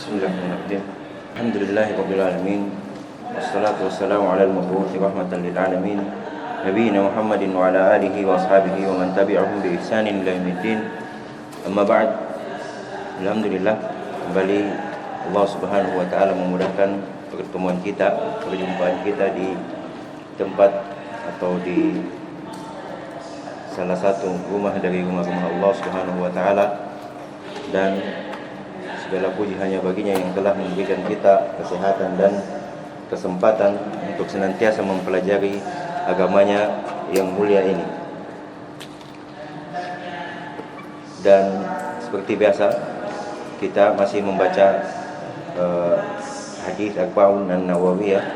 Bismillahirrahmanirrahim. Alhamdulillahirabbil alamin. Wassalatu wassalamu ala al-mab'uts rahmatan lil alamin. Nabiyina Muhammadin wa ala alihi wa ashabihi wa man tabi'ahum bi ihsanin ila yaumiddin. Amma ba'd. Alhamdulillah, kembali Allah Subhanahu wa taala memudahkan pertemuan kita, perjumpaan kita di tempat atau di salah satu rumah dari rumah-rumah Allah Subhanahu wa taala, dan segala puji hanya baginya yang telah memberikan kita kesehatan dan kesempatan untuk senantiasa mempelajari agamanya yang mulia ini. Dan seperti biasa, kita masih membaca hadis Arba'un An-Nawawiyah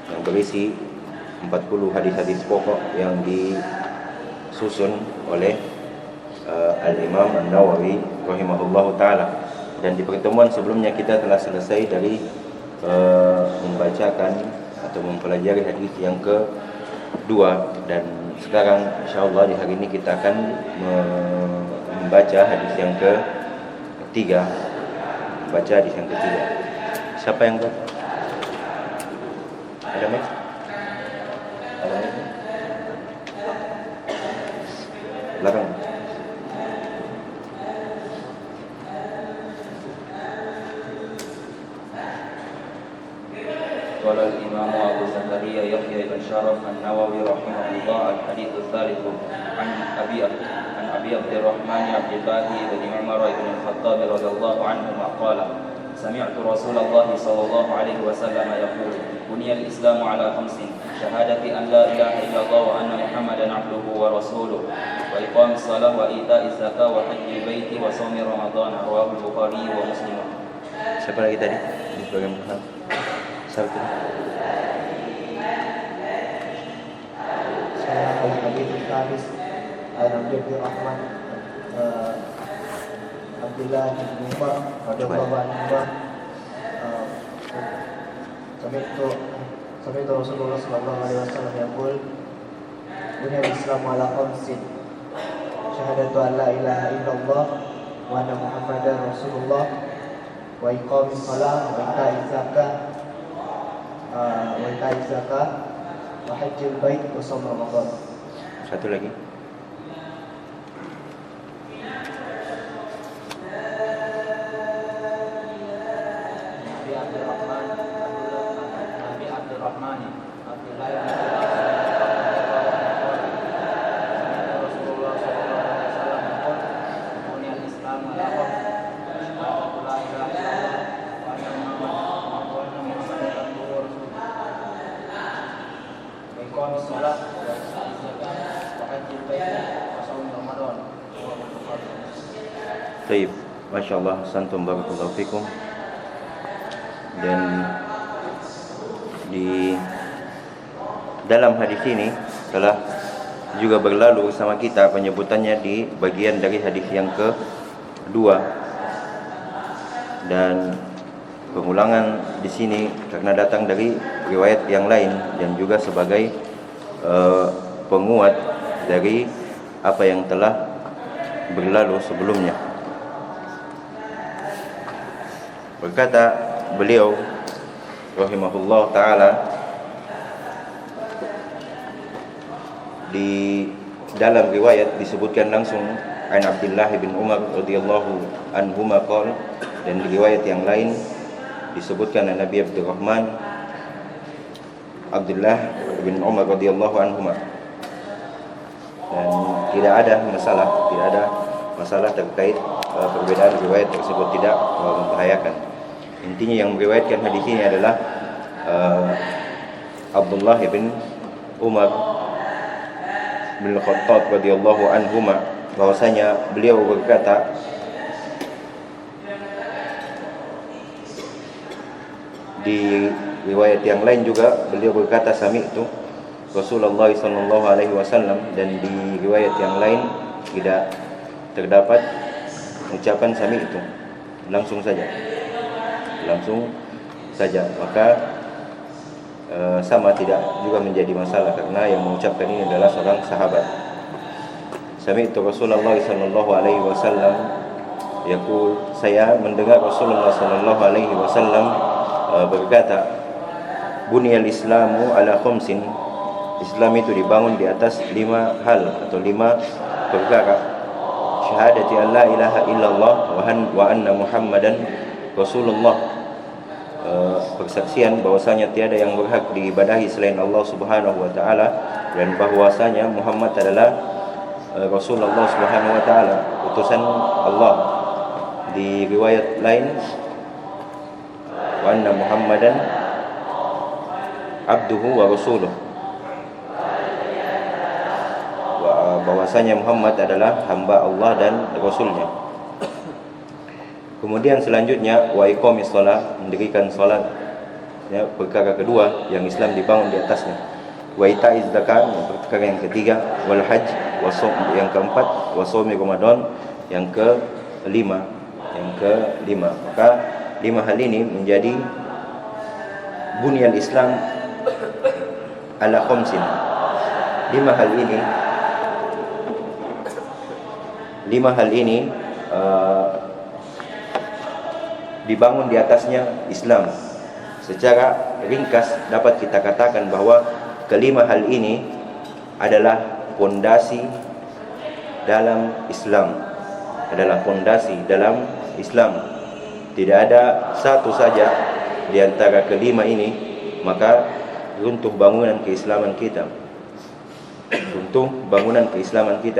yang berisi 40 hadis-hadis pokok yang disusun oleh Al-Imam An-Nawawi rahimahullahu ta'ala. Dan di pertemuan sebelumnya kita telah selesai dari membacakan atau mempelajari hadis yang kedua, dan sekarang insyaallah di hari ini kita akan membaca hadis yang ketiga. Baca hadis yang ketiga. Siapa yang baca? Ada mic? Ada mic? Belakang. قال الإمام أبو زكريا يحيى بن شرف النووي رحمه الله الحديث الثالث عن أبي عبد الرحمن عبد الله بن عمر بن الخطاب رضي الله عنهما قال سمعت رسول الله صلى الله عليه وسلم يقول بني الإسلام على خمس شهادة أن لا إله إلا الله وأن محمدا عبده ورسوله وإقام الصلاة وإيتاء الزكاة وحج البيت وصوم رمضان رواه البخاري ومسلم. Siapa lagi tadi? Di bagian belakang. Satu. Al-Habib al-Khamis Al-Rahman Abdullah bin Umar radhiyallahu anhu sami'tu Rasulullah sallallahu alaihi wasallam yaqul bunya Islam ala khamsin syahadatu an la ilaha illallah wa anna Muhammadar Rasulullah wa iqamis shalah wa ita'iz zakah wa hajjil bait wa shaum Ramadan. Satu lagi. Nabi Abdurrahman Abdullah Rasulullah sallallahu alaihi wasallam yaqul bunya al-Islam ala khamsin syahadatu la ilaha illallah wa anna Muhammadan abduhu wa rasuluhu wa iqamis shalah wa ita'iz zakah wa hajjil bait wa shaum Ramadan. Baik, masyaallah, santum barakallahu fikum. Dan di dalam hadis ini telah juga berlalu sama kita penyebutannya di bagian dari hadis yang kedua, dan pengulangan di sini karena datang dari riwayat yang lain dan juga sebagai penguat dari apa yang telah berlalu sebelumnya. Berkata beliau rahimahullah ta'ala, di dalam riwayat disebutkan langsung an Abdullah bin Umar radhiyallahu anhuma qala, dan di riwayat yang lain disebutkan an Nabi Abdurrahman Abdullah bin Umar radhiyallahu anhuma. Dan tidak ada masalah terkait perbedaan riwayat tersebut, tidak membahayakan. Intinya yang meriwayatkan hadis ini adalah Abdullah bin Umar bin Khattab radhiyallahu anhuma, bahwasanya beliau berkata, di riwayat yang lain juga beliau berkata sami'tu Rasulullah sallallahu alaihi wasallam, dan di riwayat yang lain tidak terdapat ucapan sami'tu, langsung saja, maka sama tidak juga menjadi masalah karena yang mengucapkan ini adalah seorang sahabat. Sami'tu Rasulullah sallallahu alaihi wasallam yaqul, saya mendengar Rasulullah sallallahu alaihi wasallam berkata, "Bunyal Islamu ala khamsin." Islam itu dibangun di atas 5 hal atau 5 perkara. Syahadati an la ilaha illallah wa anna Muhammadan Rasulullah. Persaksian bahwasanya tiada yang berhak diibadahi selain Allah Subhanahu wa taala dan bahwasanya Muhammad adalah Rasulullah Subhanahu wa taala, utusan Allah. Di riwayat lain, wa anna Muhammadan abduhu wa rasuluh, bahwasanya Muhammad adalah hamba Allah dan Rasulnya. Kemudian selanjutnya wa iqamis shalah, mendirikan salat, ya, perkara kedua yang Islam dibangun di atasnya. Wa ita'iz zakat, perkara yang ketiga. Wal hajj, wa shaum yang keempat. Wa shaumi Ramadan yang kelima. Maka 5 hal ini menjadi bunyal Islam ala khamsin. 5 hal ini dibangun di atasnya Islam. Secara ringkas dapat kita katakan bahwa kelima hal ini adalah pondasi dalam Islam. Tidak ada satu saja di antara kelima ini maka runtuh bangunan keislaman kita.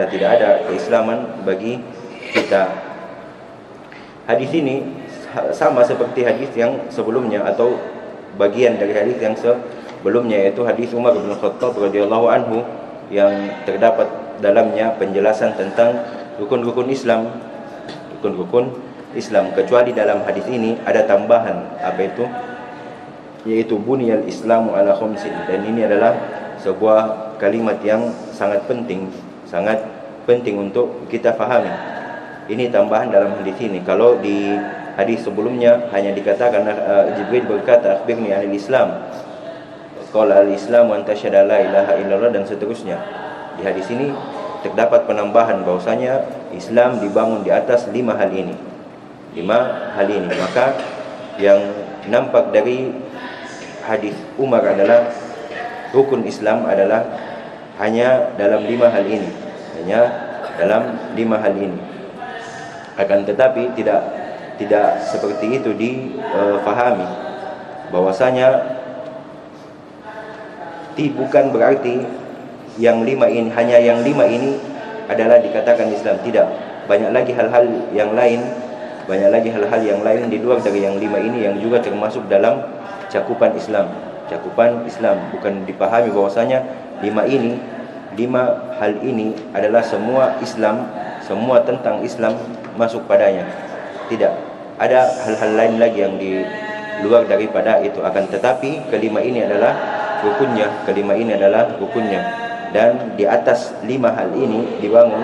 Tidak ada keislaman bagi kita. Hadis ini sama seperti hadis yang sebelumnya atau bagian dari hadis yang sebelumnya, yaitu hadis Umar bin Khattab radhiyallahu anhu yang terdapat dalamnya penjelasan tentang rukun-rukun Islam. Kecuali dalam hadis ini ada tambahan, yaitu bunyal Islamu ala khamsin, dan ini adalah sebuah kalimat yang sangat penting untuk kita fahami. Ini tambahan dalam hadis ini. Kalau di hadis sebelumnya hanya dikatakan Jibril berkata, "Akhbirni 'anil Islam." Qala al-Islamu an tasyhada la ilaha illallah, dan seterusnya. Di hadis ini terdapat penambahan bahwasanya Islam dibangun di atas 5 hal ini. Maka yang nampak dari hadis Umar adalah rukun Islam adalah hanya dalam 5 hal ini. Akan tetapi tidak seperti itu difahami, bahwasanya bukan berarti yang 5 ini, hanya yang 5 ini adalah dikatakan Islam. Tidak, banyak lagi hal-hal yang lain di luar dari yang 5 ini yang juga termasuk dalam cakupan Islam. Bukan dipahami bahwasanya 5 hal ini adalah semua Islam, semua tentang Islam masuk padanya. Tidak, ada hal-hal lain lagi yang di luar daripada itu. Akan tetapi kelima ini adalah rukunnya. Dan di atas 5 hal ini dibangun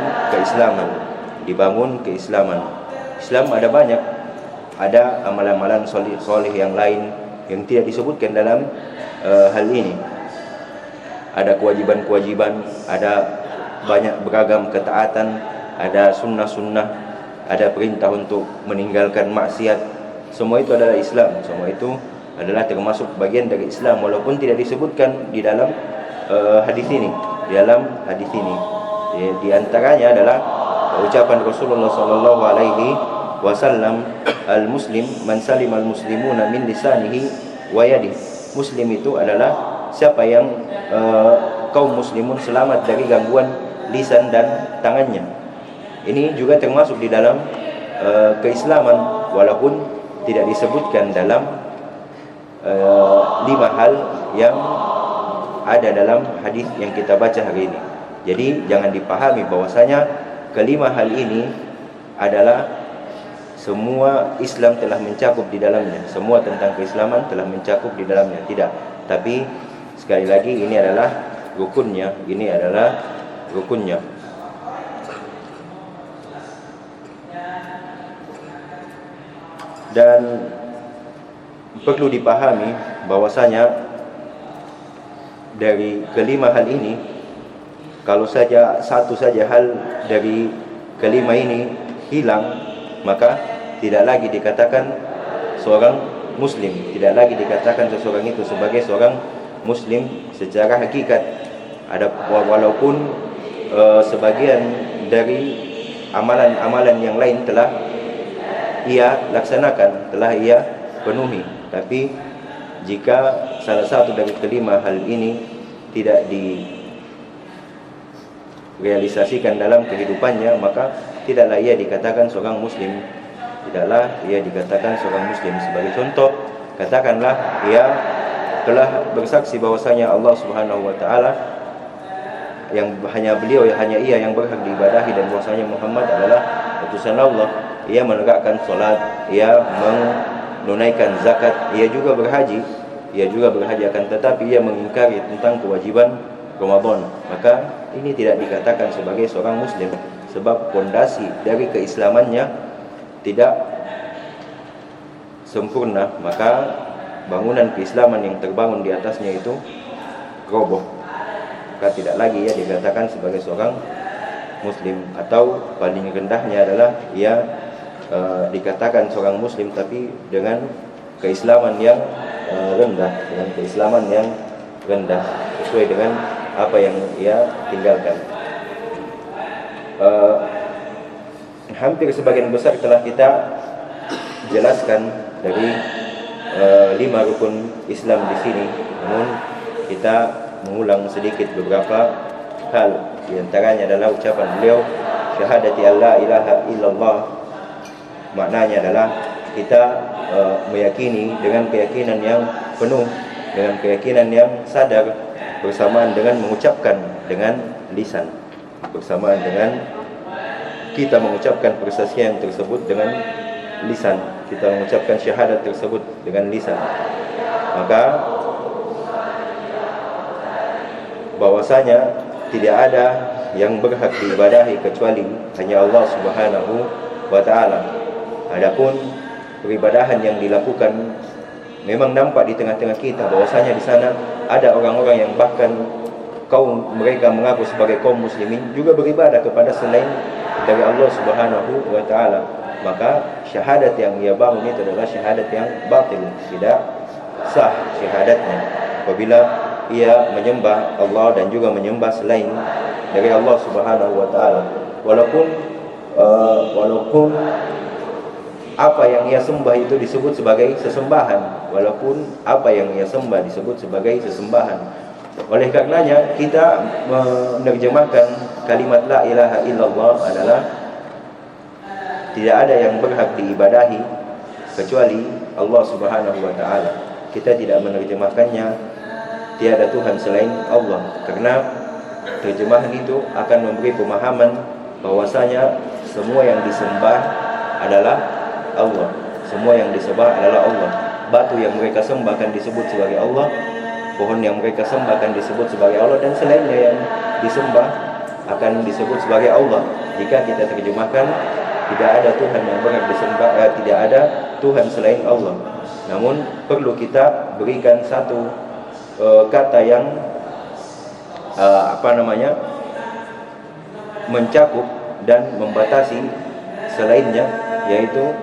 keislaman. Islam ada banyak, ada amalan-amalan soleh yang lain yang tidak disebutkan dalam hal ini. Ada kewajiban-kewajiban, ada banyak beragam ketaatan, ada sunnah-sunnah, ada perintah untuk meninggalkan maksiat. Semua itu adalah Islam. Semua itu adalah termasuk bagian dari Islam, walaupun tidak disebutkan di dalam hadis ini. Di antaranya adalah ucapan Rasulullah sallallahu alaihi wasallam, al-muslim man salima al-muslimuna min lisanihi wa yadihi. Muslim itu adalah siapa yang kaum muslimun selamat dari gangguan lisan dan tangannya. Ini juga termasuk di dalam keislaman, walaupun tidak disebutkan dalam 5 hal yang ada dalam hadis yang kita baca hari ini. Jadi jangan dipahami bahwasanya kelima hal ini adalah semua Islam telah mencakup di dalamnya, semua tentang keislaman telah mencakup di dalamnya. Tidak, tapi sekali lagi ini adalah rukunnya. Dan perlu dipahami bahwasanya dari kelima hal ini, kalau saja satu saja hal dari kelima ini hilang, maka tidak lagi dikatakan seorang muslim, tidak lagi dikatakan seseorang itu sebagai seorang muslim secara hakikat. Ada walaupun sebagian dari amalan-amalan yang lain telah ia laksanakan, telah ia penuhi, tapi jika salah satu dari kelima hal ini tidak direalisasikan dalam kehidupannya, maka tidaklah ia dikatakan seorang muslim. Tidaklah ia dikatakan seorang muslim. Sebagai contoh, katakanlah ia telah bersaksi bahwasanya Allah Subhanahu wa taala yang hanya ia yang berhak diibadahi, dan bahwasanya Muhammad adalah utusan Allah. Ia menegakkan salat, ia menunaikan zakat, ia juga berhaji, akan tetapi ia mengingkari tentang kewajiban Ramadan. Maka ini tidak dikatakan sebagai seorang muslim, sebab pondasi dari keislamannya tidak sempurna, maka bangunan keislaman yang terbangun di atasnya itu roboh. Maka tidak lagi ia dikatakan sebagai seorang muslim, atau paling rendahnya adalah ia dikatakan seorang muslim tapi dengan keislaman yang rendah, sesuai dengan apa yang ia tinggalkan. Hampir sebagian besar telah kita jelaskan dari 5 rukun Islam di sini, namun kita mengulang sedikit beberapa hal. Di antaranya adalah ucapan beliau, syahadati alla ilaha illallah. Maknanya adalah kita meyakini dengan keyakinan yang penuh, dengan keyakinan yang sadar, bersamaan dengan mengucapkan dengan lisan, bersamaan dengan kita mengucapkan persaksian tersebut dengan lisan, kita mengucapkan syahadat tersebut dengan lisan. Maka bahwasanya tidak ada yang berhak diibadahi kecuali hanya Allah Subhanahu wa taala. Adapun peribadahan yang dilakukan memang nampak di tengah-tengah kita, bahwasanya di sana ada orang-orang yang bahkan kaum mereka mengaku sebagai kaum muslimin juga beribadah kepada selain dari Allah Subhanahu wa taala. Maka syahadat yang ia bangun itu adalah syahadat yang batil, tidak sah syahadatnya apabila ia menyembah Allah dan juga menyembah selain dari Allah Subhanahu wa taala. Walaupun apa yang ia sembah itu disebut sebagai sesembahan, walaupun apa yang ia sembah disebut sebagai sesembahan. Oleh karenanya kita menerjemahkan kalimat la ilaha illallah adalah tidak ada yang berhak diibadahi kecuali Allah Subhanahu wa taala. Kita tidak menerjemahkannya tiada Tuhan selain Allah, karena terjemahan itu akan memberi pemahaman bahwasanya semua yang disembah adalah Allah. Semua yang disembah adalah Allah. Batu yang mereka sembah akan disebut sebagai Allah, pohon yang mereka sembah akan disebut sebagai Allah, dan selainnya yang disembah akan disebut sebagai Allah. Jika kita terjemahkan tidak ada Tuhan yang berhak disembah, tidak ada Tuhan selain Allah. Namun perlu kita berikan satu kata yang mencakup dan membatasi selainnya, yaitu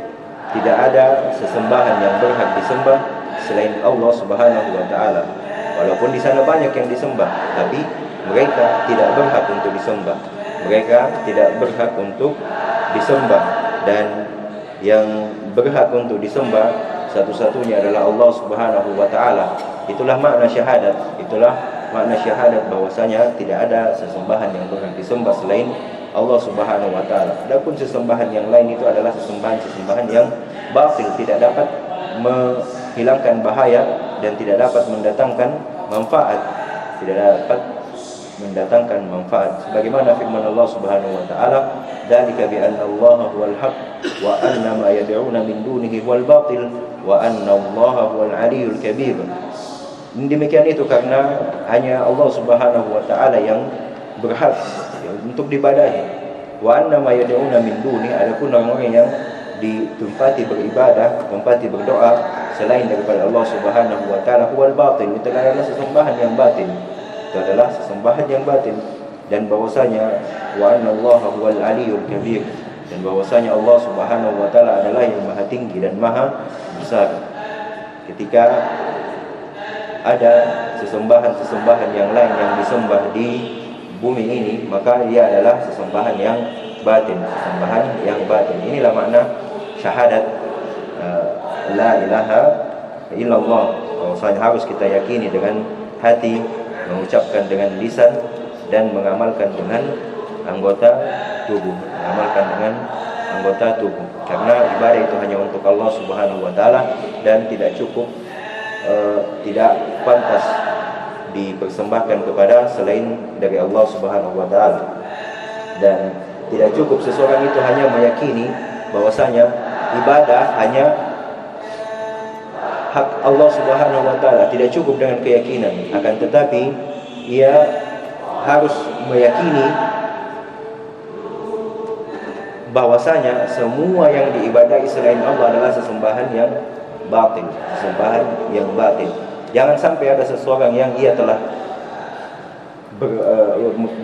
tidak ada sesembahan yang berhak disembah selain Allah Subhanahu wa taala. Walaupun di sana banyak yang disembah, tapi mereka tidak berhak untuk disembah. Mereka tidak berhak untuk disembah, dan yang berhak untuk disembah satu-satunya adalah Allah Subhanahu wa taala. Itulah makna syahadat. Itulah makna syahadat, bahwasanya tidak ada sesembahan yang berhak disembah selain Allah Subhanahu wa taala. Adapun sesembahan yang lain itu adalah sesembahan yang batil, tidak dapat menghilangkan bahaya dan tidak dapat mendatangkan manfaat. Sebagaimana firman Allah Subhanahu wa taala, "Dzalika bi anna Allaha huwal haqq wa anna ma yad'una min dunihi huwal batil wa anna Allaha huwal 'aliyyul kabir." Demikian itu karena hanya Allah Subhanahu wa taala yang berhak untuk dibadahi. Wa anna ma yad'una min duni, adapun orang-orang yang ditempati beribadah, tempati berdoa selain daripada Allah Subhanahu wa taala, huwal batil, itu adalah sesembahan yang batil. Itu adalah sesembahan yang batil. Dan bahwasanya wa anna Allah huwal 'aliyyul kabir, dan bahwasanya Allah Subhanahu wa taala adalah yang maha tinggi dan maha besar. Ketika ada sesembahan-sesembahan yang lain yang disembah di bumi ini, maka ia adalah sesembahan yang batin, sesembahan yang batin. Inilah makna syahadat la ilaha illallah. Bahwasanya harus kita yakini dengan hati, mengucapkan dengan lisan, dan mengamalkan dengan anggota tubuh. Karena ibadah itu hanya untuk Allah Subhanahu wa taala dan tidak cukup, tidak pantas dipersembahkan kepada selain dari Allah Subhanahu wa taala. Dan tidak cukup seseorang itu hanya meyakini bahwasanya ibadah hanya hak Allah Subhanahu wa taala, tidak cukup dengan keyakinan, akan tetapi ia harus meyakini bahwasanya semua yang diibadahi selain Allah adalah sesembahan yang batil. Jangan sampai ada seseorang yang ia telah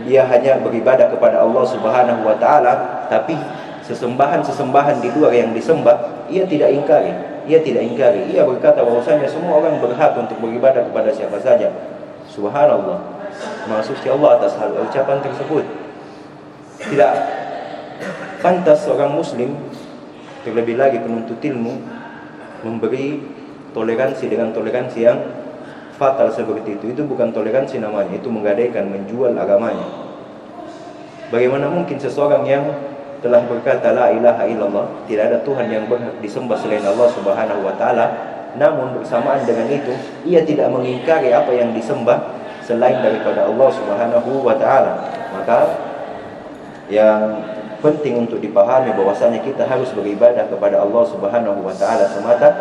dia hanya beribadah kepada Allah Subhanahu wa taala, tapi sesembahan di luar yang disembah ia tidak ingkari. Ia berkata bahwasanya semua orang berhak untuk beribadah kepada siapa saja. Subhanallah, maha suci Allah atas hal ucapan tersebut. Tidak pantas seorang muslim, terlebih lagi penuntut ilmu, memberi toleransi dengan toleransi yang fatal seperti itu. Itu bukan toleransi namanya, itu menggadaikan, menjual agamanya. Bagaimana mungkin seseorang yang telah berkata la ilaha illallah, tidak ada Tuhan yang berhak disembah selain Allah Subhanahu wa taala, namun bersamaan dengan itu ia tidak mengingkari apa yang disembah selain daripada Allah Subhanahu wa taala. Maka yang penting untuk dipahami bahwasanya kita harus beribadah kepada Allah Subhanahu wa taala semata,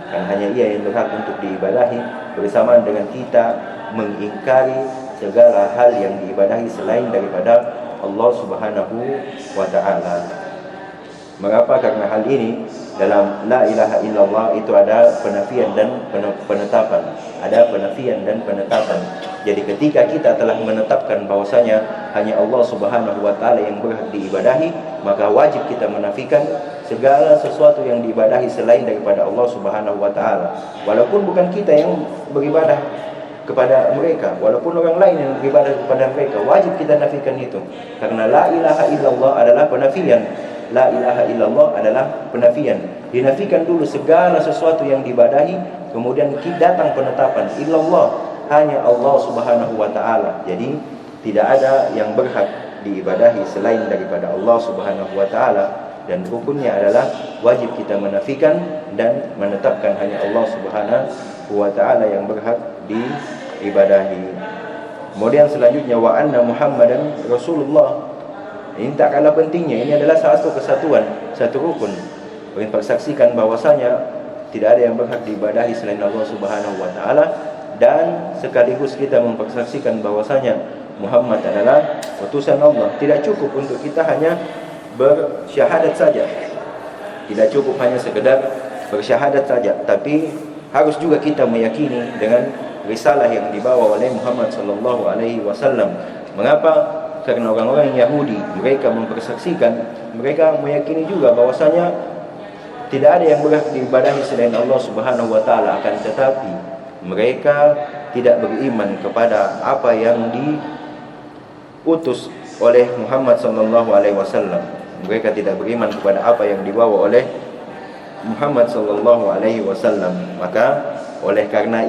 kan hanya Ia yang berhak untuk diibadahi, bersamaan dengan kita mengingkari segala hal yang diibadahi selain daripada Allah Subhanahu wa taala. Mengapa? Karena hal ini dalam la ilaha illallah itu ada penafian dan penetapan. Jadi ketika kita telah menetapkan bahwasanya hanya Allah Subhanahu wa taala yang berhak diibadahi, maka wajib kita menafikan segala sesuatu yang diibadahi selain daripada Allah Subhanahu wa taala. Walaupun bukan kita yang beribadah kepada mereka, walaupun orang lain yang beribadah kepada mereka, wajib kita nafikan itu. Karena la ilaha illallah adalah penafian. Dinafikan dulu segala sesuatu yang diibadahi, kemudian datang penetapan illallah, hanya Allah Subhanahu wa taala. Jadi tidak ada yang berhak diibadahi selain daripada Allah Subhanahu wa taala, dan hukumnya adalah wajib kita menafikan dan menetapkan hanya Allah Subhanahu wa taala yang berhak diibadahi. Kemudian selanjutnya wa anna Muhammadan Rasulullah. Ini tak kalah pentingnya, ini adalah satu kesatuan, satu rukun. Mempersaksikan bahwasanya tidak ada yang berhak diibadahi selain Allah Subhanahu wa taala, dan sekaligus kita mempersaksikan bahwasanya Muhammad adalah utusan Allah. Tidak cukup untuk kita hanya bersyahadat saja. Tidak cukup hanya sekedar bersyahadat saja, tapi harus juga kita meyakini dengan risalah yang dibawa oleh Muhammad sallallahu alaihi wasallam. Mengapa? Karena orang-orang Yahudi, mereka mempersaksikan, mereka meyakini juga bahwasanya tidak ada yang berhak diibadahi selain Allah Subhanahu wa taala, akan tetapi mereka tidak beriman kepada apa yang diutus oleh Muhammad sallallahu alaihi wasallam. Mereka tidak beriman kepada apa yang dibawa oleh Muhammad sallallahu alaihi wasallam. Maka oleh karena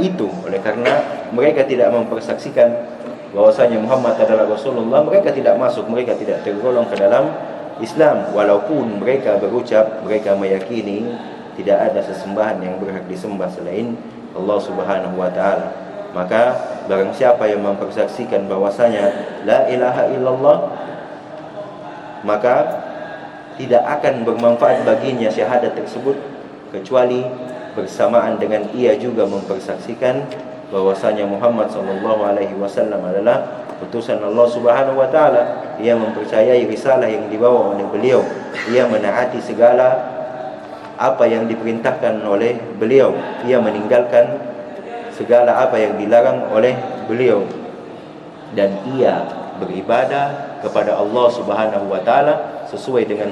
mereka tidak mempersaksikan bahwasanya Muhammad adalah Rasulullah, mereka tidak masuk, mereka tidak tergolong ke dalam Islam. Walaupun mereka berucap, mereka meyakini tidak ada sesembahan yang berhak disembah selain Allah Subhanahu wa taala. Maka barang siapa yang mempersaksikan bahwasanya la ilaha illallah, maka tidak akan bermanfaat baginya syahadat tersebut kecuali bersamaan dengan ia juga mempersaksikan bahwasanya Muhammad sallallahu alaihi wasallam adalah utusan Allah Subhanahu wa taala. Ia mempercayai risalah yang dibawa oleh beliau, ia menaati segala apa yang diperintahkan oleh beliau, ia meninggalkan segala apa yang dilarang oleh beliau, dan ia beribadah kepada Allah Subhanahu wa taala sesuai dengan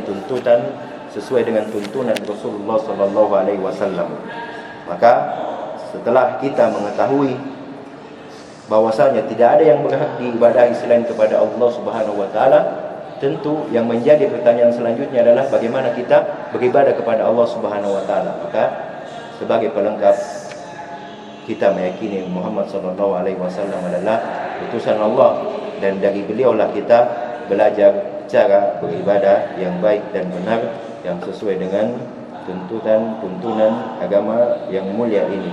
tuntunan Rasulullah sallallahu alaihi wasallam. Maka setelah kita mengetahui bahwasanya tidak ada yang berhak diibadahi selain kepada Allah Subhanahu wa taala, tentu yang menjadi pertanyaan selanjutnya adalah bagaimana kita beribadah kepada Allah Subhanahu wa taala. Maka sebagai pelengkap, kita meyakini Muhammad sallallahu alaihi wasallam adalah utusan Allah, dan dari beliaulah kita belajar cara beribadah yang baik dan benar yang sesuai dengan tuntunan agama yang mulia ini.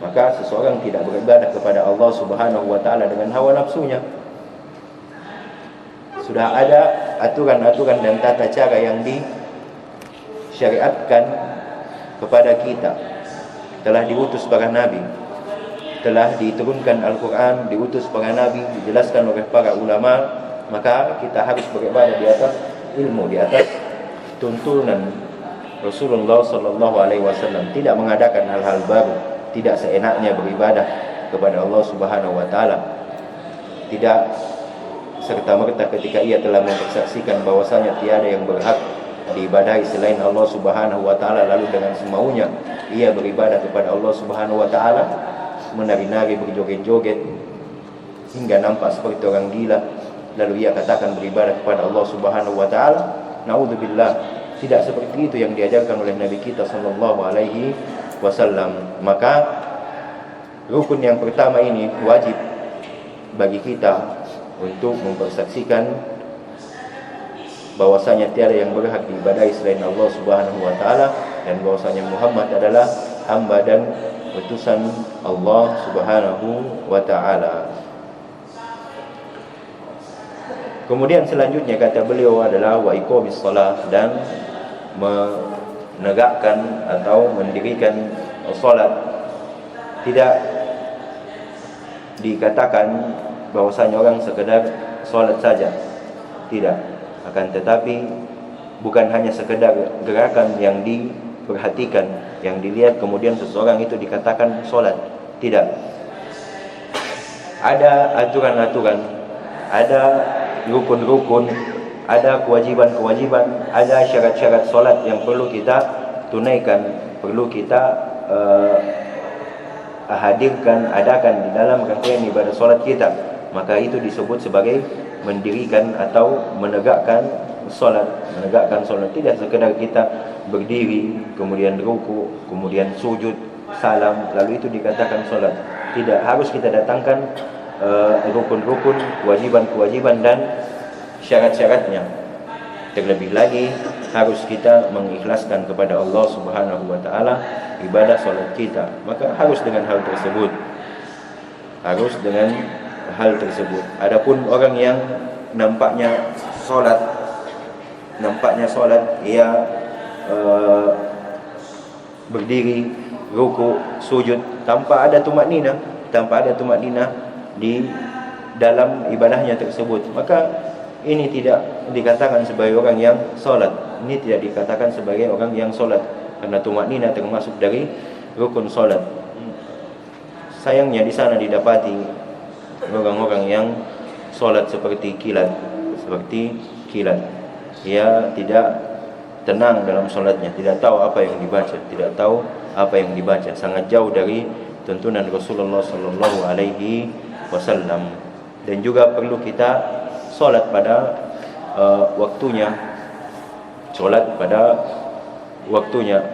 Maka seseorang tidak beribadah kepada Allah Subhanahu wa taala dengan hawa nafsunya. Sudah ada aturan-aturan dan tata cara yang disyariatkan kepada kita. Telah diutus para nabi, telah diturunkan Al-Quran, diutus para nabi, dijelaskan oleh para ulama. Maka kita harus beribadah di atas ilmu, di atas tuntunan Rasulullah sallallahu alaihi wasallam, tidak mengadakan hal-hal baru, tidak seenaknya beribadah kepada Allah Subhanahu wa taala, tidak serta-merta ketika ia telah mempersaksikan bahwasanya tiada yang berhak diibadahi selain Allah Subhanahu wa taala, lalu dengan semaunya ia beribadah kepada Allah Subhanahu wa taala, menari-nari, berjoget-joget hingga nampak seperti orang gila, lalu ia katakan beribadah kepada Allah Subhanahu wa taala. Naudzubillah, tidak seperti itu yang diajarkan oleh Nabi kita sallallahu alaihi wasallam. Maka rukun yang pertama ini wajib bagi kita untuk mempersaksikan bahwasanya tiada yang berhak diibadahi selain Allah Subhanahu wa taala, dan bahwasanya Muhammad adalah hamba dan utusan Allah Subhanahu wa taala. Kemudian selanjutnya kata beliau adalah wa iqamis shalah, dan menegakkan atau mendirikan salat. Tidak dikatakan bahwasanya orang sekedar salat saja, tidak, akan tetapi bukan hanya sekedar gerakan yang diperhatikan, yang dilihat kemudian seseorang itu dikatakan salat, tidak. Ada aturan-aturan, ada rukun-rukun, ada kewajiban-kewajiban, ada syarat-syarat solat yang perlu kita tunaikan, perlu kita hadirkan, adakan di dalam rangkaian ibadah solat kita. Maka itu disebut sebagai mendirikan atau menegakkan solat. Menegakkan solat tidak sekedar kita berdiri, kemudian ruku, kemudian sujud, salam, lalu itu dikatakan solat. Tidak, harus kita datangkan rukun-rukun, kewajiban-kewajiban dan syarat-syaratnya. Terlebih lagi harus kita mengikhlaskan kepada Allah Subhanahu wa taala ibadah salat kita. Maka harus dengan hal tersebut. Harus dengan hal tersebut. Adapun orang yang nampaknya salat ia berdiri, ruku, sujud tanpa ada tumakninah, di dalam ibadahnya tersebut, maka ini tidak dikatakan sebagai orang yang solat. Ini tidak dikatakan sebagai orang yang solat, karena tumakninah termasuk dari rukun solat. Sayangnya di sana didapati orang-orang yang solat seperti kilat. Ia tidak tenang dalam solatnya, tidak tahu apa yang dibaca, sangat jauh dari tuntunan Rasulullah sallallahu alaihi wasallam. Dan juga perlu kita solat pada waktunya.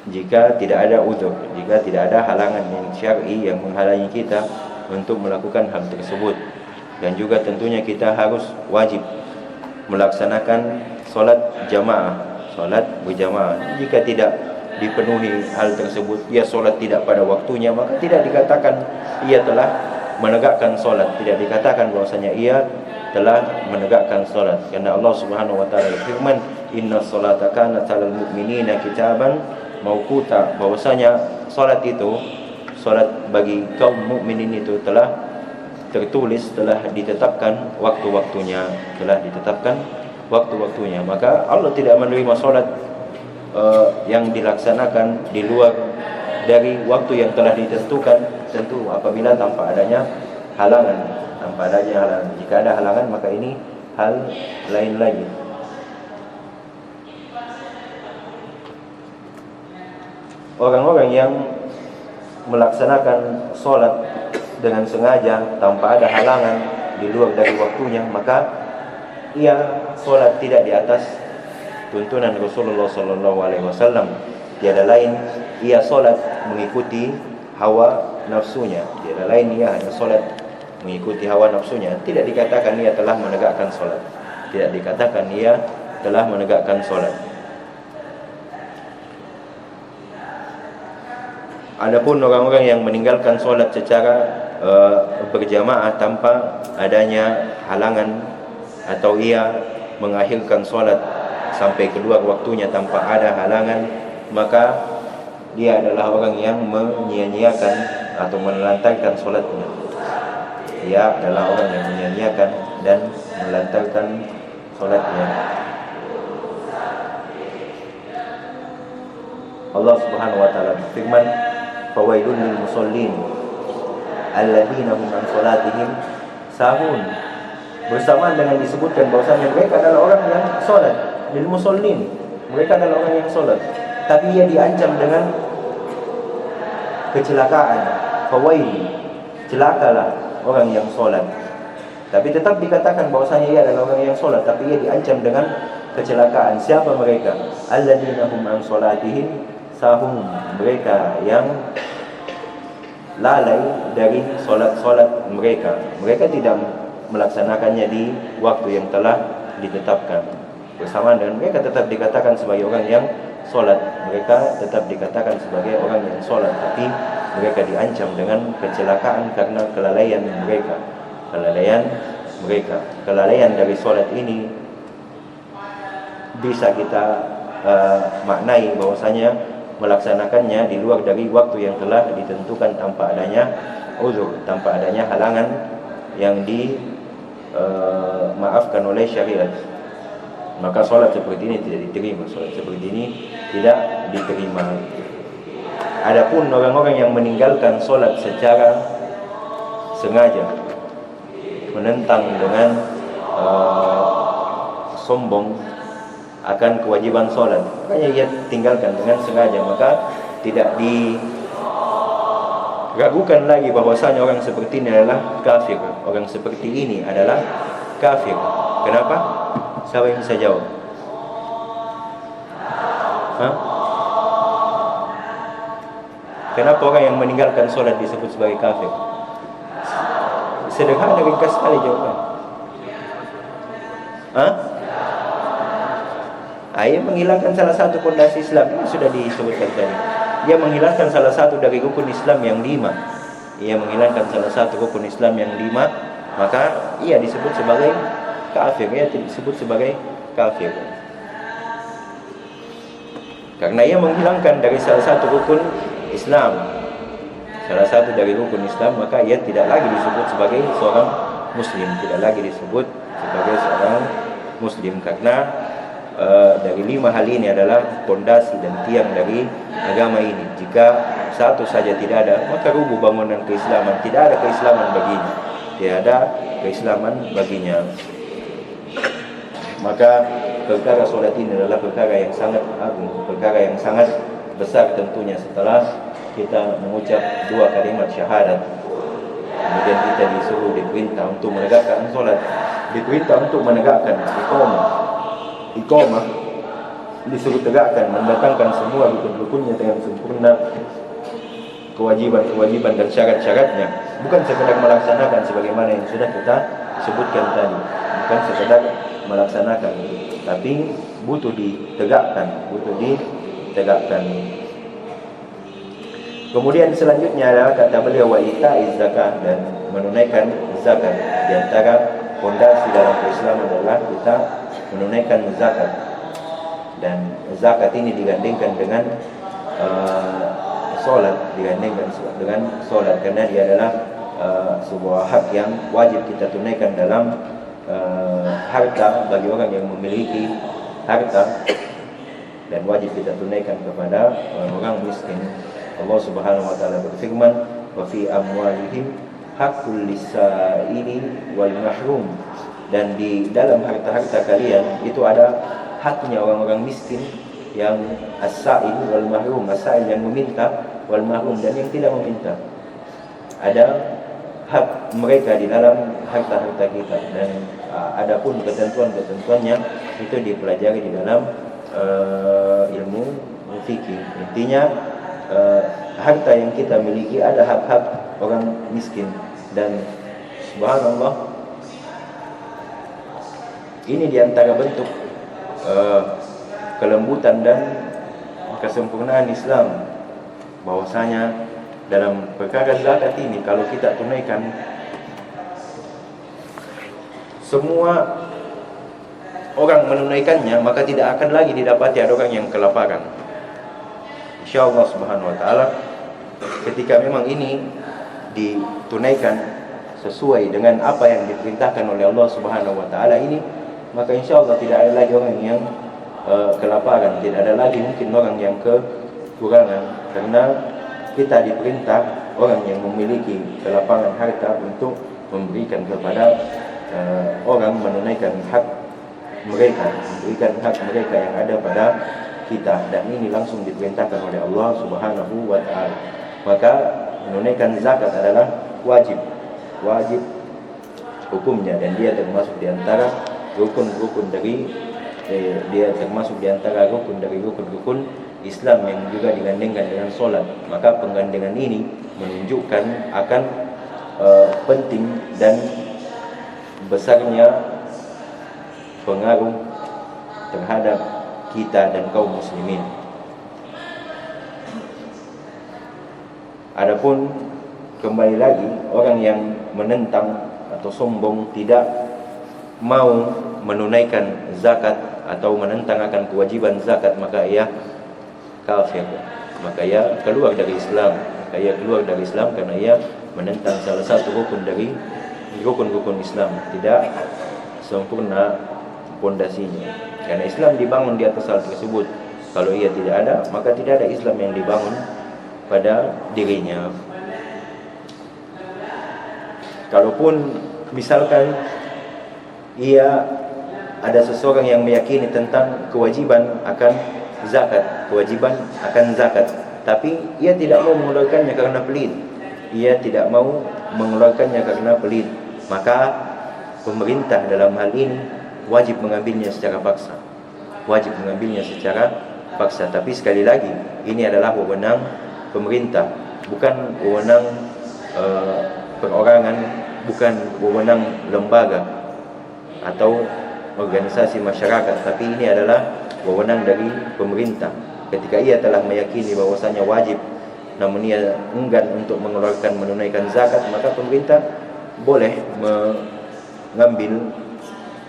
Jika tidak ada uzur, jika tidak ada halangan yang syar'i yang menghalangi kita untuk melakukan hal tersebut. Dan juga tentunya kita harus wajib melaksanakan solat berjamaah. Jika tidak dipenuhi hal tersebut, ia solat tidak pada waktunya, maka tidak dikatakan ia telah menegakkan solat, tidak dikatakan bahwasanya ia telah menegakkan solat. Karena Allah Subhanahu wa taala berfirman, "Inna sholata kanat 'alal mu'minina kitaban mauquta", bahwasanya solat bagi kaum mukminin itu telah tertulis, telah ditetapkan waktu-waktunya, Maka Allah tidak menerima solat yang dilaksanakan di luar dari waktu yang telah ditentukan, tentu apabila tanpa adanya halangan tanpa adanya halangan. Jika ada halangan maka ini hal lain lagi. Orang-orang yang melaksanakan sholat dengan sengaja tanpa ada halangan di luar dari waktunya, maka ia sholat tidak di atas tuntunan Rasulullah SAW. Tiada lain ia sholat mengikuti hawa nafsunya. Tiada lain ia hanya sholat mengikuti hawa nafsunya. Tidak dikatakan ia telah menegakkan sholat. Tidak dikatakan ia telah menegakkan sholat. Adapun orang-orang yang meninggalkan sholat secara berjamaah tanpa adanya halangan, atau ia mengakhirkan sholat sampai keluar waktunya tanpa ada halangan, maka dia adalah orang yang menyia-nyiakan atau menelantarkan sholatnya. Dia adalah orang yang menyia-nyiakan dan melantarkan sholatnya. Allah Subhanahu wa taala berfirman, "Fawailul lil musallin alladzina hum an salatihim sahun." Bersamaan dengan disebutkan bahwasanya mereka adalah orang yang salat, lil musallin, mereka adalah orang yang salat, tapi ia diancam dengan kecelakaan. Fawail, celakalah orang yang salat. Tapi tetap dikatakan bahwasanya ia adalah orang yang salat, tapi ia diancam dengan kecelakaan. Siapa mereka? Alladzina hum an salatihim sahun, mereka yang lalai dari solat-solat mereka. Mereka tidak melaksanakannya di waktu yang telah ditetapkan. Bersamaan dengan mereka tetap dikatakan sebagai orang yang solat. Mereka tetap dikatakan sebagai orang yang solat, tapi mereka diancam dengan kecelakaan karena kelalaian mereka. Kelalaian dari solat ini bisa kita maknai bahwasanya melaksanakannya di luar dari waktu yang telah ditentukan tanpa adanya uzur, tanpa adanya halangan yang dimaafkan oleh syariat, maka sholat seperti ini tidak diterima. Sholat seperti ini tidak diterima. Adapun orang-orang yang meninggalkan sholat secara sengaja, menentang dengan sombong akan kewajiban sholat, makanya ia tinggalkan dengan sengaja, maka tidak diragukan lagi bahwasanya orang seperti ini adalah kafir. Orang seperti ini adalah kafir. Kenapa? Siapa yang bisa jawab? Kenapa orang yang meninggalkan sholat disebut sebagai kafir? Sederhana, ringkas sekali jawaban. Ia menghilangkan salah satu pondasi Islam. Ini sudah disebutkan tadi. Dia menghilangkan salah satu dari rukun Islam yang 5. Ia menghilangkan salah satu rukun Islam yang 5, maka ia disebut sebagai kafir. Ia disebut sebagai kafir karena ia menghilangkan dari salah satu rukun Islam, maka ia tidak lagi disebut sebagai seorang muslim, karena dari 5 hal ini adalah pondasi dan tiang dari agama ini. Jika satu saja tidak ada, maka rubuh bangunan keislaman. Tidak ada keislaman baginya. Maka perkara solat ini adalah perkara yang sangat agung, perkara yang sangat besar tentunya. Setelah kita mengucap 2 kalimat syahadat, kemudian kita diperintah untuk menegakkan solat, diperintah untuk menegakkan iqamah, disuruh tegakkan, mendatangkan semua rukun-rukunnya dengan sempurna, kewajiban dan syarat-syaratnya, bukan sekedar melaksanakan sebagaimana yang sudah kita sebutkan tadi, bukan sekedar melaksanakan, tapi butuh ditegakkan. Kemudian selanjutnya adalah kata beliau, wa ita'iz zakat, dan menunaikan zakat. Di antara fondasi dalam keislaman adalah kita menunaikan zakat, dan zakat ini digandingkan dengan solat, karena dia adalah sebuah hak yang wajib kita tunaikan dalam harta bagi orang yang memiliki harta, dan wajib kita tunaikan kepada orang miskin. Allah Subhanahu wa taala berfirman, wa fi amwalihim hakul lisaili wal mahrum, dan di dalam harta-harta kalian itu ada haknya orang-orang miskin yang as-sa'il wal mahrum, as-sa'il yang meminta, wal mahrum dan yang tidak meminta. Ada hak mereka di dalam harta-harta kita, dan adapun ketentuan-ketentuannya itu dipelajari di dalam ilmu fikih. Intinya harta yang kita miliki ada hak-hak orang miskin, dan subhanallah ini diantara bentuk kelembutan dan kesempurnaan Islam, bahwasanya dalam perkara zakat ini kalau kita tunaikan, semua orang menunaikannya, maka tidak akan lagi didapati ada orang yang kelaparan, insyaallah subhanahu wa ta'ala. Ketika memang ini ditunaikan sesuai dengan apa yang diperintahkan oleh Allah subhanahu wa ta'ala ini, maka insyaallah tidak ada lagi orang yang kelaparan, tidak ada lagi mungkin orang yang kekurangan, karena kita diperintah orang yang memiliki kelapangan harta untuk memberikan kepada orang, menunaikan hak mereka, memberikan hak mereka yang ada pada kita, dan ini langsung diperintahkan oleh Allah subhanahu wa ta'ala. Maka menunaikan zakat adalah wajib hukumnya, dan dia termasuk di antara rukun-rukun dari rukun Islam yang juga digandengkan dengan solat. Maka penggandengan ini menunjukkan akan penting dan besarnya pengaruh terhadap kita dan kaum muslimin. Adapun kembali lagi, orang yang menentang atau sombong tidak mau menunaikan zakat atau menentang akan kewajiban zakat, maka ia kafir, maka ia keluar dari Islam. Karena ia menentang salah satu rukun dari rukun-rukun Islam, tidak sempurna pondasinya. Karena Islam dibangun di atas hal tersebut. Kalau ia tidak ada, maka tidak ada Islam yang dibangun pada dirinya. Kalaupun misalkan ia ada seseorang yang meyakini tentang kewajiban akan zakat, tapi ia tidak mau mengeluarkannya karena pelit, maka pemerintah dalam hal ini wajib mengambilnya secara paksa. Tapi sekali lagi, ini adalah wewenang pemerintah, bukan wewenang perorangan, bukan wewenang lembaga atau organisasi masyarakat, tapi ini adalah wewenang dari pemerintah. Ketika ia telah meyakini bahwasanya wajib, namun ia enggan untuk menunaikan zakat, maka pemerintah boleh mengambil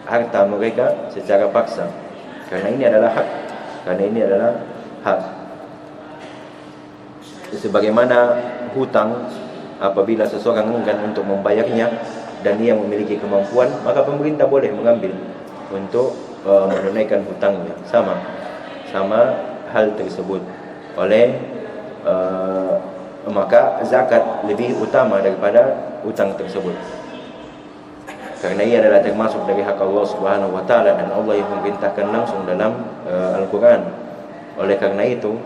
harta mereka secara paksa, karena ini adalah hak. Sebagaimana hutang, apabila seseorang enggan untuk membayarnya dan ia memiliki kemampuan, maka pemerintah boleh mengambil untuk menunaikan hutangnya. Sama hal tersebut. Maka zakat lebih utama daripada hutang tersebut, karena ia adalah termasuk dari hak Allah subhanahu wa ta'ala, dan Allah yang memerintahkan langsung dalam Al-Quran. Oleh karena itu,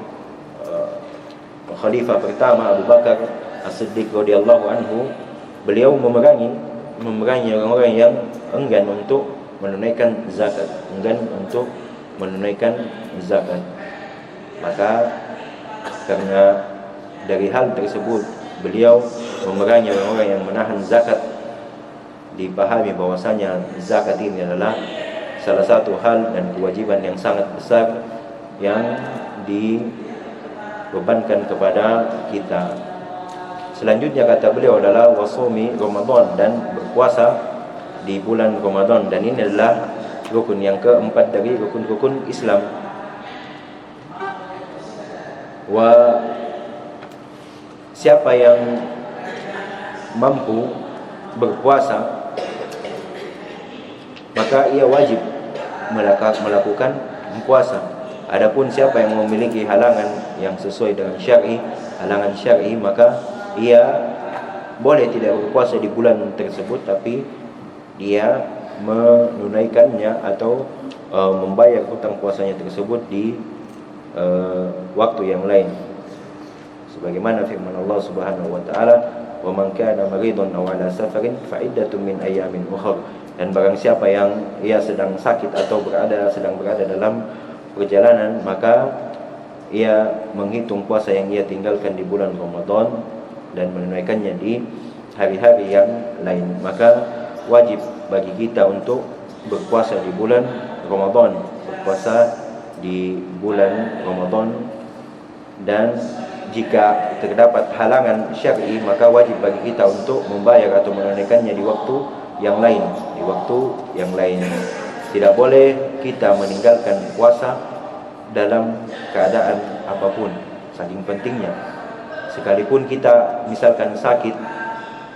Khalifah pertama Abu Bakar As-Siddiq radhiyallahu anhu, beliau memerangi orang-orang yang enggan untuk menunaikan zakat. Maka karena dari hal tersebut, beliau memerangi orang-orang yang menahan zakat. Dipahami bahwasanya zakat ini adalah salah satu hal dan kewajiban yang sangat besar yang dibebankan kepada kita. Selanjutnya kata beliau adalah wasumi Ramadan, dan berpuasa di bulan Ramadan, dan ini adalah rukun yang keempat dari rukun-rukun Islam. Siapa yang mampu berpuasa, maka ia wajib melakukan puasa. Adapun siapa yang memiliki halangan yang sesuai dengan halangan syar'i, maka ia boleh tidak berpuasa di bulan tersebut, tapi dia menunaikannya atau membayar hutang puasanya tersebut di waktu yang lain. Sebagaimana firman Allah Subhanahu wa taala, "Wa man kana maridun aw 'ala safarin fa iddatun min ayyamin ukhra." Dan barang siapa yang ia sedang sakit atau sedang berada dalam perjalanan, maka ia menghitung puasa yang ia tinggalkan di bulan Ramadan dan menunaikannya di hari-hari yang lain. Maka wajib bagi kita untuk berpuasa di bulan Ramadan, berpuasa di bulan Ramadan. Dan jika terdapat halangan syar'i, maka wajib bagi kita untuk membayar atau menunaikannya di waktu yang lain, Tidak boleh kita meninggalkan puasa dalam keadaan apapun, saking pentingnya. Sekalipun kita misalkan sakit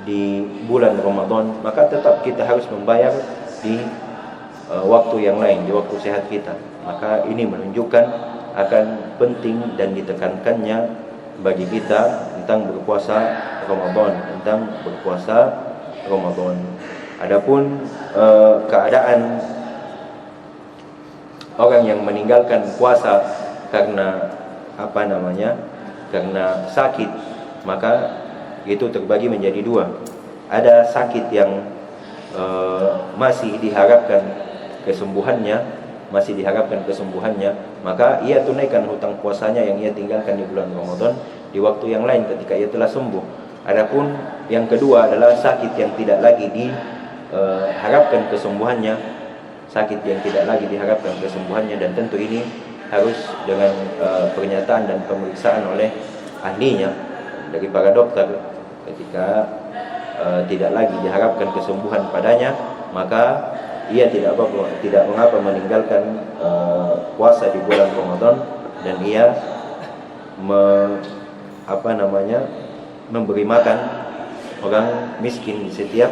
di bulan Ramadan, maka tetap kita harus membayar di waktu yang lain, di waktu sehat kita. Maka ini menunjukkan akan penting dan ditekankannya bagi kita tentang berpuasa Ramadan. Adapun keadaan orang yang meninggalkan puasa karena karena sakit, maka itu terbagi menjadi dua. Ada sakit yang masih diharapkan kesembuhannya, maka ia tunaikan hutang puasanya yang ia tinggalkan di bulan Ramadan di waktu yang lain ketika ia telah sembuh. Adapun yang kedua adalah sakit yang tidak lagi diharapkan kesembuhannya, dan tentu ini harus dengan pernyataan dan pemeriksaan oleh ahlinya dari para dokter. Ketika tidak lagi diharapkan kesembuhan padanya, maka ia tidak mengapa meninggalkan puasa di bulan Ramadan, dan ia memberi makan orang miskin di setiap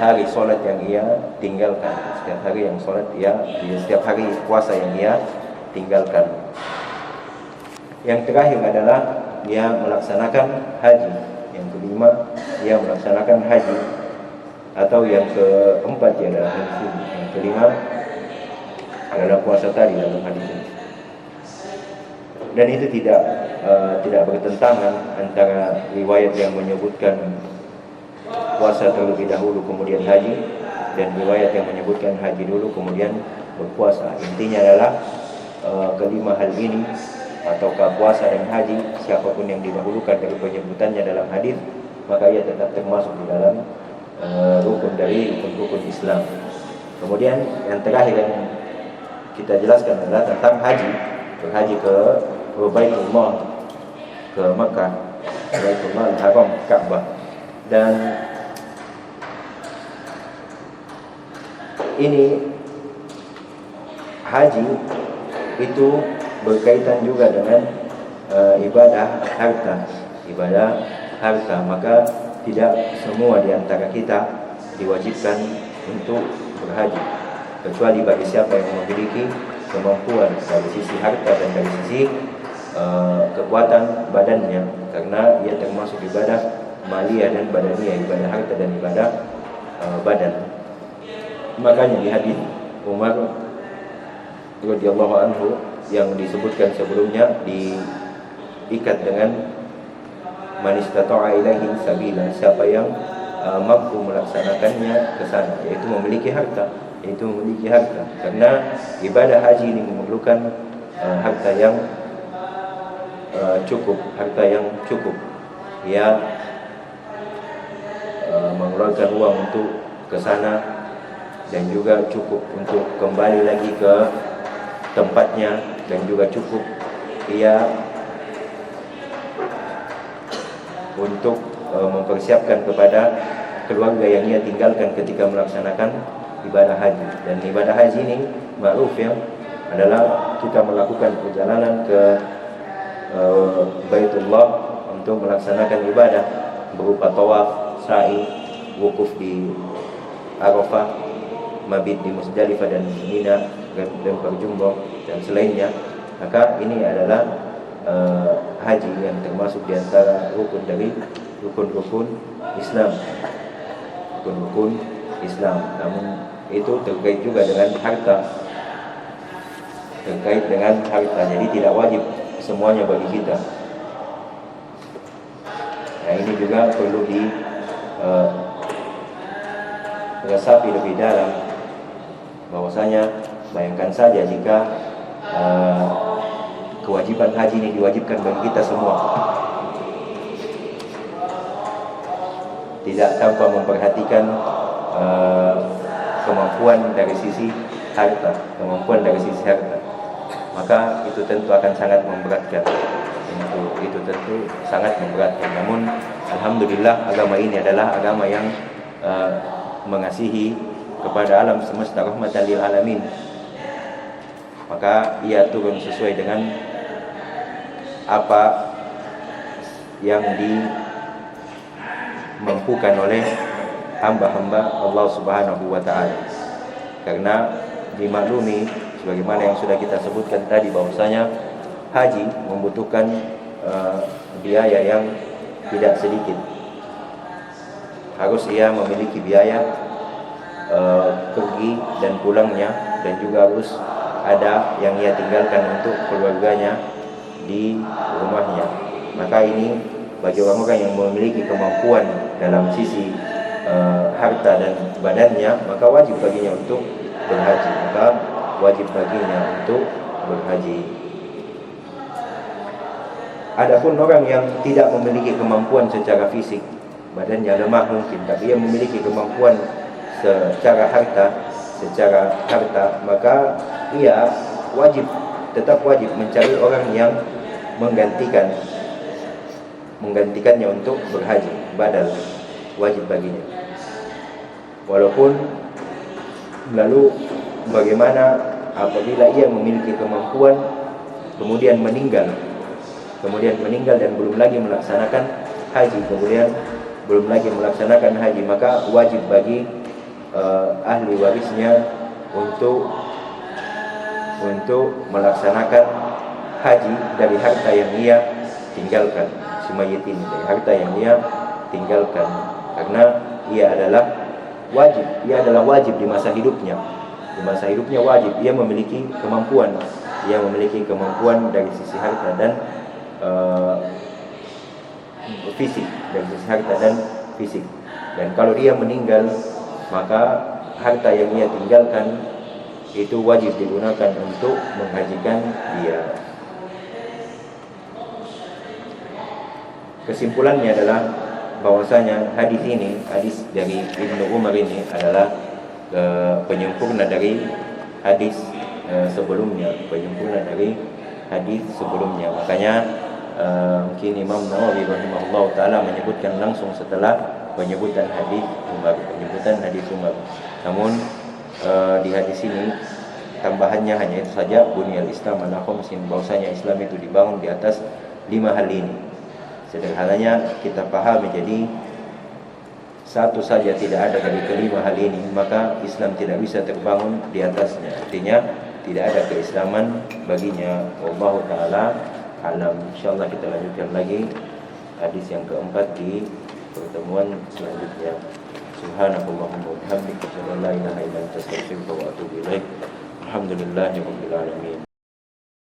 hari sholat yang ia tinggalkan, setiap hari puasa yang ia tinggalkan. Yang terakhir adalah dia melaksanakan haji. Yang kelima, dia melaksanakan haji. Atau yang keempat adalah haji. Yang kelima adalah puasa tadi dalam hadis ini. Dan itu tidak bertentangan antara riwayat yang menyebutkan puasa terlebih dahulu kemudian haji, dan riwayat yang menyebutkan haji dulu kemudian berpuasa. Intinya adalah kelima hal ini, ataukah puasa dan haji, siapapun yang didahulukan dari penyebutannya dalam hadis, maka ia tetap termasuk di dalam rukun dari rukun Islam. Kemudian yang terakhir yang kita jelaskan adalah tentang berhaji ke Baitullah, ke Mekah, Baitullah Al-Haram, Ka'bah. Dan ini haji itu berkaitan juga dengan ibadah harta, maka tidak semua di antara kita diwajibkan untuk berhaji, kecuali bagi siapa yang memiliki kemampuan dari sisi harta dan dari sisi kekuatan badannya, karena ia termasuk ibadah maliyah dan badaniyah, ibadah harta dan ibadah badan. Makanya di hadis Umar radhiyallahu anhu yang disebutkan sebelumnya diikat dengan man istata'a ilaihi sabila, siapa yang mampu melaksanakannya ke sana, yaitu memiliki harta, karena ibadah haji ini memerlukan harta yang cukup, ia mengeluarkan uang untuk ke sana, dan juga cukup untuk kembali lagi ke tempatnya, dan juga cukup ia untuk mempersiapkan kepada keluarga yang ia tinggalkan ketika melaksanakan ibadah haji. Dan ibadah haji ini ma'ruf ya, adalah kita melakukan perjalanan ke Baitullah untuk melaksanakan ibadah berupa tawaf, sa'i, wukuf di Arafah, mabit di Musdalifah dan Mina, lempar jumroh dan selainnya. Maka ini adalah haji yang termasuk di antara rukun dari rukun-rukun Islam. Rukun-rukun Islam. Namun itu terkait juga dengan harta. Terkait dengan harta. Jadi tidak wajib semuanya bagi kita. Nah, ini juga perlu resapi lebih dalam, bahwasanya bayangkan saja jika kewajiban haji ini diwajibkan bagi kita semua, tidak tanpa memperhatikan kemampuan dari sisi harta, maka itu tentu akan sangat memberatkan. Itu tentu sangat memberatkan. Namun alhamdulillah agama ini adalah agama yang mengasihi kepada alam semesta, rahmatan lil alamin. Maka ia turun sesuai dengan apa yang dimampukan oleh hamba-hamba Allah Subhanahu wa ta'ala. Karena dimaklumi sebagaimana yang sudah kita sebutkan tadi, bahwasanya haji membutuhkan biaya yang tidak sedikit. Harus ia memiliki biaya pergi dan pulangnya, dan juga harus ada yang ia tinggalkan untuk keluarganya di rumahnya. Maka ini bagi orang-orang yang memiliki kemampuan dalam sisi harta dan badannya, maka wajib baginya untuk berhaji. Adapun orang yang tidak memiliki kemampuan secara fisik, badannya lemah mungkin, tapi ia memiliki kemampuan secara harta, maka ia tetap wajib mencari orang yang menggantikannya untuk berhaji, badal, wajib baginya. Walaupun lalu bagaimana apabila ia memiliki kemampuan kemudian meninggal dan belum lagi melaksanakan haji, maka wajib bagi ahli warisnya untuk melaksanakan haji dari harta yang ia tinggalkan, si mayit ini, dari harta yang ia tinggalkan, karena ia adalah wajib di masa hidupnya. Di masa hidupnya wajib, ia memiliki kemampuan dari sisi harta dan fisik, dan kalau dia meninggal, maka harta yang ia tinggalkan itu wajib digunakan untuk menghajikan dia. Kesimpulannya adalah bahwasanya hadis dari Ibnu Umar ini adalah penyempurna dari hadis sebelumnya. Makanya mungkin Imam Nawawi rahimahullah taala menyebutkan langsung setelah penyebutan hadis Umar. Namun di hadis ini tambahannya hanya itu saja, bunyal Islam ala khamsin, bahwasanya Islam itu dibangun di atas 5 hal ini. Sederhananya kita pahami, jadi satu saja tidak ada dari kelima hal ini, maka Islam tidak bisa terbangun di atasnya. Artinya tidak ada keislaman baginya. Wallahu taala alam. Insyaallah kita lanjutkan lagi hadis yang keempat di pertemuan selanjutnya. Subhanakallahumma wa bihamdika, asyhadu an la ilaha illa anta, astaghfiruka wa atubu ilaik. Alhamdulillahirabbil alamin.